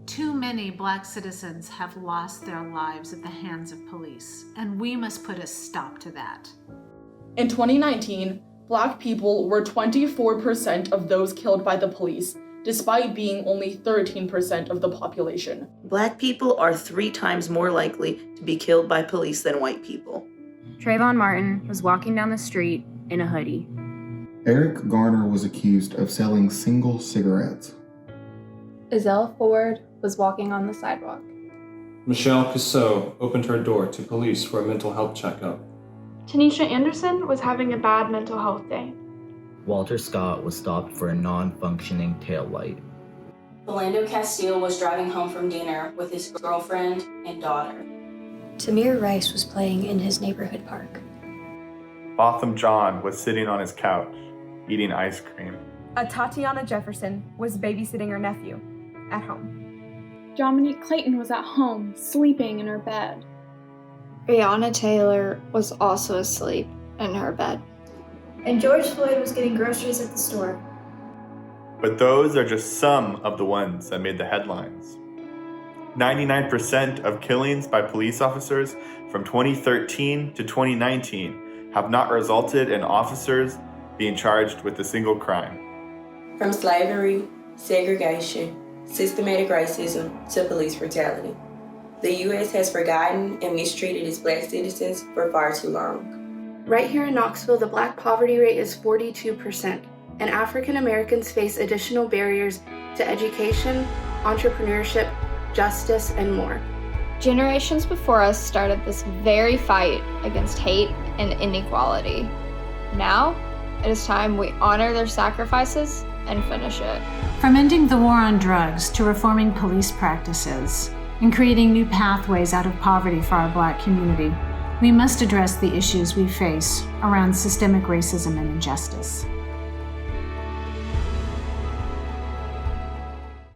Too many Black citizens have lost their lives at the hands of police, and we must put a stop to that. In 2019, Black people were 24% of those killed by the police, despite being only 13% of the population. Black people are 3 times more likely to be killed by police than white people. Trayvon Martin was walking down the street in a hoodie. Eric Garner was accused of selling single cigarettes. Ezell Ford was walking on the sidewalk. Michelle Cassot opened her door to police for a mental health checkup. Tanisha Anderson was having a bad mental health day. Walter Scott was stopped for a non-functioning taillight. Philando Castile was driving home from dinner with his girlfriend and daughter. Tamir Rice was playing in his neighborhood park. Botham John was sitting on his couch, eating ice cream. Tatiana Jefferson was babysitting her nephew at home. Dominique Clayton was at home, sleeping in her bed. Breonna Taylor was also asleep in her bed. And George Floyd was getting groceries at the store. But those are just some of the ones that made the headlines. 99% of killings by police officers from 2013 to 2019 have not resulted in officers being charged with a single crime. From slavery, segregation, systematic racism to police brutality, the U.S. has forgotten and mistreated its Black citizens for far too long. Right here in Knoxville, the Black poverty rate is 42%, and African Americans face additional barriers to education, entrepreneurship, justice, and more. Generations before us started this very fight against hate and inequality. Now, it is time we honor their sacrifices and finish it. From ending the war on drugs to reforming police practices and creating new pathways out of poverty for our Black community, we must address the issues we face around systemic racism and injustice.